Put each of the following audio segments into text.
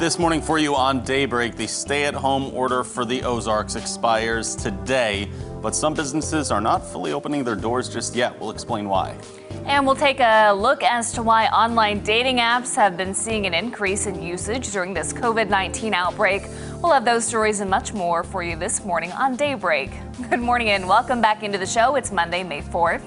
This morning for you on Daybreak, the stay-at-home order for the Ozarks expires today, but some businesses are not fully opening their doors just yet. We'll explain why. And we'll take a look as to why online dating apps have been seeing an increase in usage during this COVID-19 outbreak. We'll have those stories and much more for you this morning on Daybreak. Good morning and welcome back into the show. It's Monday, May 4th.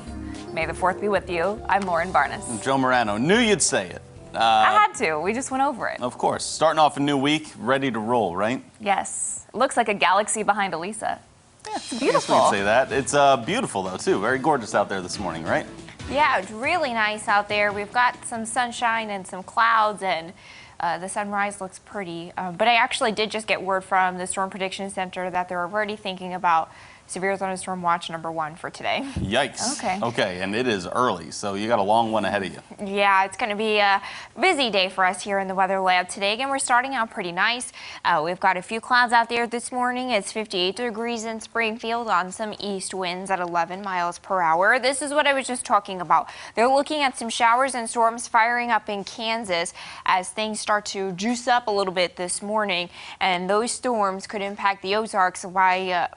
May the 4th be with you. I'm Lauren Barnes. Joe Morano, knew you'd say it. I had to. We just went over it. Of course. Starting off a new week, ready to roll, right? Yes. It looks like a galaxy behind Elisa. Yeah, it's beautiful. I guess we could say that. It's beautiful, though, too. Very gorgeous out there this morning, right? Yeah, it's really nice out there. We've got some sunshine and some clouds, and the sunrise looks pretty. But I actually did just get word from the Storm Prediction Center that they're already thinking about severe thunderstorm watch #1 for today. Yikes. Okay. Okay, and it is early, so you got a long one ahead of you. Yeah, it's going to be a busy day for us here in the weather lab today. Again, we're starting out pretty nice. We've got a few clouds out there this morning. It's 58 degrees in Springfield on some east winds at 11 miles per hour. This is what I was just talking about. They're looking at some showers and storms firing up in Kansas as things start to juice up a little bit this morning, and those storms could impact the Ozarks by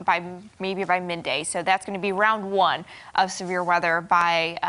maybe by midday. So that's going to be round 1 of severe weather by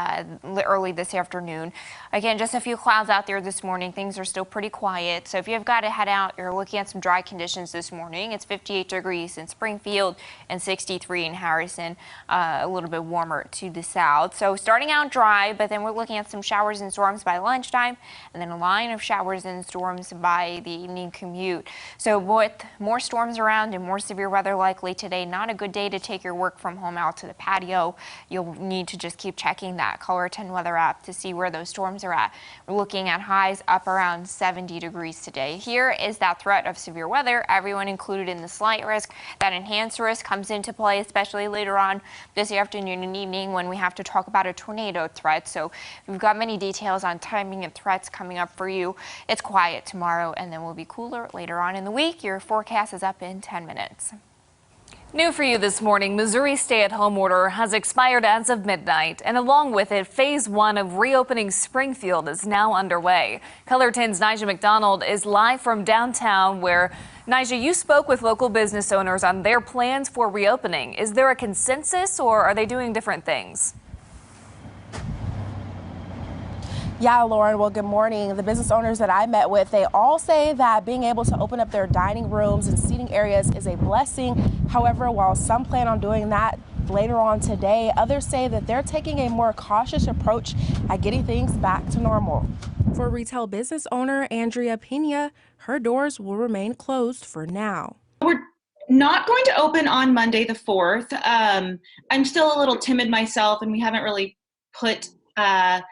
early this afternoon. Again, just a few clouds out there this morning. Things are still pretty quiet. So if you've got to head out, you're looking at some dry conditions this morning. It's 58 degrees in Springfield and 63 in Harrison, a little bit warmer to the south. So starting out dry, but then we're looking at some showers and storms by lunchtime, and then a line of showers and storms by the evening commute. So with more storms around and more severe weather likely today, not a good day to take your work from home out to the patio. You'll need to just keep checking that Caller 10 weather app to see where those storms are at. We're looking at highs up around 70 degrees today. Here is that threat of severe weather, everyone included in the slight risk. That enhanced risk comes into play, especially later on this afternoon and evening when we have to talk about a tornado threat. So we've got many details on timing and threats coming up for you. It's quiet tomorrow, and then we'll be cooler later on in the week. Your forecast is up in 10 minutes. New for you this morning, Missouri's stay-at-home order has expired as of midnight, and along with it, phase 1 of reopening Springfield is now underway. Color 10's Nigel McDonald is live from downtown where, Nigel, you spoke with local business owners on their plans for reopening. Is there a consensus or are they doing different things? Yeah, Lauren, well, good morning. The business owners that I met with, they all say that being able to open up their dining rooms and seating areas is a blessing. However, while some plan on doing that later on today, others say that they're taking a more cautious approach at getting things back to normal. For retail business owner Andrea Pena, her doors will remain closed for now. We're not going to open on Monday the 4th. I'm still a little timid myself, and we haven't really put a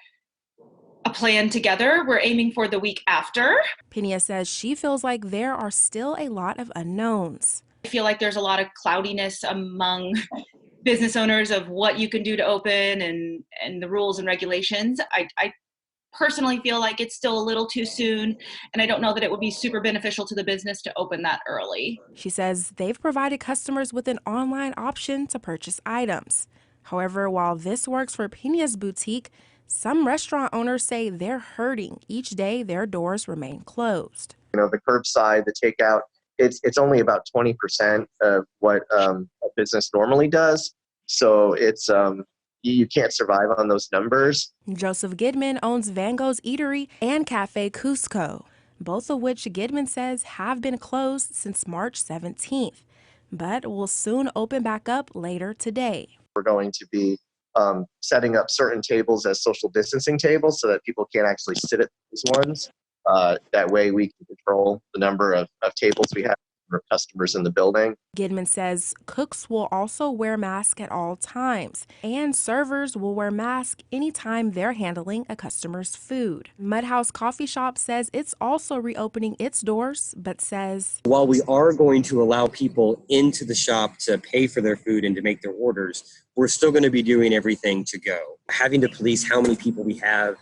plan together. We're aiming for the week after. Pena says she feels like there are still a lot of unknowns. I feel like there's a lot of cloudiness among business owners of what you can do to open and the rules and regulations. I personally feel like it's still a little too soon, and I don't know that it would be super beneficial to the business to open that early. She says they've provided customers with an online option to purchase items. However, while this works for Pena's boutique, some restaurant owners say they're hurting each day their doors remain closed. You know, the curbside, the takeout, it's only about 20% of what a business normally does. So it's you can't survive on those numbers. Joseph Gidman owns Van Gogh's Eatery and Cafe Cusco, both of which Gidman says have been closed since March 17th, but will soon open back up later today. We're going to be setting up certain tables as social distancing tables so that people can't actually sit at these ones. That way we can control the number of tables we have for customers in the building. Gidman says cooks will also wear masks at all times, and servers will wear masks anytime they're handling a customer's food. Mudhouse Coffee Shop says it's also reopening its doors, but says, while we are going to allow people into the shop to pay for their food and to make their orders, we're still going to be doing everything to go. Having to police how many people we have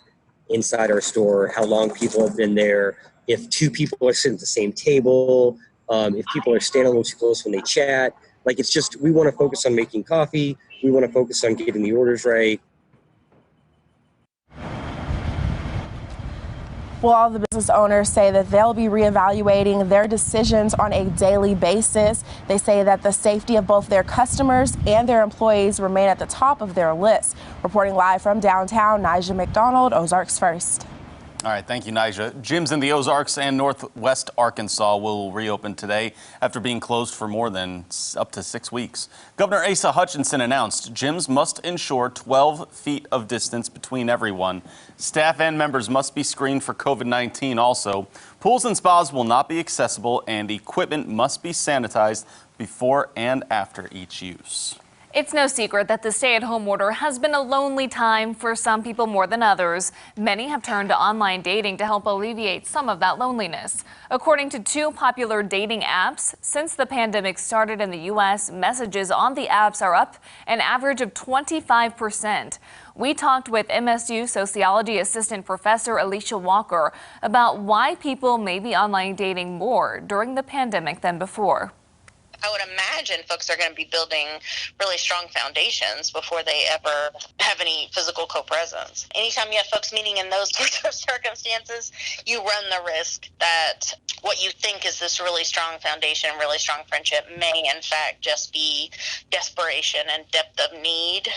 inside our store, how long people have been there, if 2 people are sitting at the same table, if people are standing a little too close when they chat. Like, it's just, we want to focus on making coffee. We want to focus on getting the orders right. Well, all the business owners say that they'll be reevaluating their decisions on a daily basis. They say that the safety of both their customers and their employees remain at the top of their list. Reporting live from downtown, Nija McDonald, Ozarks First. All right, thank you, Nija. Gyms in the Ozarks and Northwest Arkansas will reopen today after being closed for more than up to 6 weeks. Governor Asa Hutchinson announced gyms must ensure 12 feet of distance between everyone. Staff and members must be screened for COVID-19 also. Pools and spas will not be accessible, and equipment must be sanitized before and after each use. It's no secret that the stay-at-home order has been a lonely time for some people more than others. Many have turned to online dating to help alleviate some of that loneliness. According to 2 popular dating apps, since the pandemic started in the U.S., messages on the apps are up an average of 25%. We talked with MSU Sociology Assistant Professor Alicia Walker about why people may be online dating more during the pandemic than before. I would imagine folks are going to be building really strong foundations before they ever have any physical co-presence. Anytime you have folks meeting in those sorts of circumstances, you run the risk that what you think is this really strong foundation, really strong friendship may in fact just be desperation and depth of need.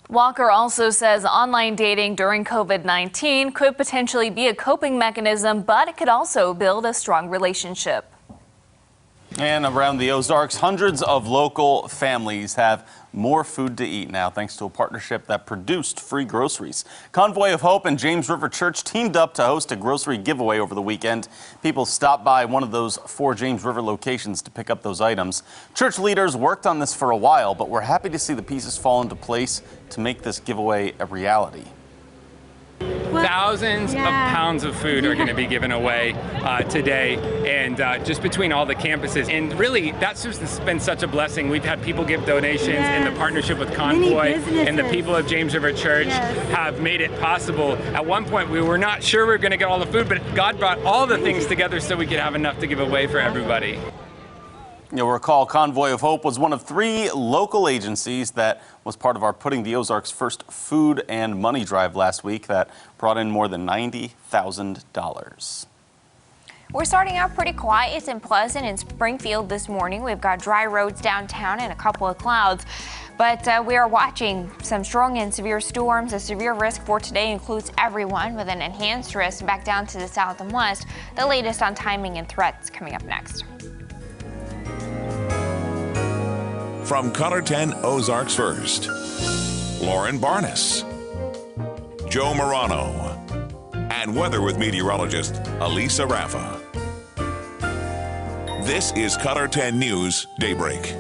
Walker also says online dating during COVID-19 could potentially be a coping mechanism, but it could also build a strong relationship. And around the Ozarks, hundreds of local families have more food to eat now thanks to a partnership that produced free groceries. Convoy of Hope and James River Church teamed up to host a grocery giveaway over the weekend. People stopped by one of those 4 James River locations to pick up those items. Church leaders worked on this for a while, but we're happy to see the pieces fall into place to make this giveaway a reality. Thousands of pounds of food are going to be given away today, and just between all the campuses. And really, that's just been such a blessing. We've had people give donations, and the partnership with Convoy and the people of James River Church have made it possible. At one point, we were not sure we were going to get all the food, but God brought all the things together so we could have enough to give away for everybody. You'll recall Convoy of Hope was one of 3 local agencies that was part of our Putting the Ozarks First food and money drive last week that brought in more than $90,000. We're starting out pretty quiet and pleasant in Springfield this morning. We've got dry roads downtown and a couple of clouds. But we are watching some strong and severe storms. A severe risk for today includes everyone, with an enhanced risk back down to the south and west. The latest on timing and threats coming up next. From Color 10 Ozarks First, Lauren Barnes, Joe Morano, and weather with meteorologist Elisa Raffa. This is Color 10 News Daybreak.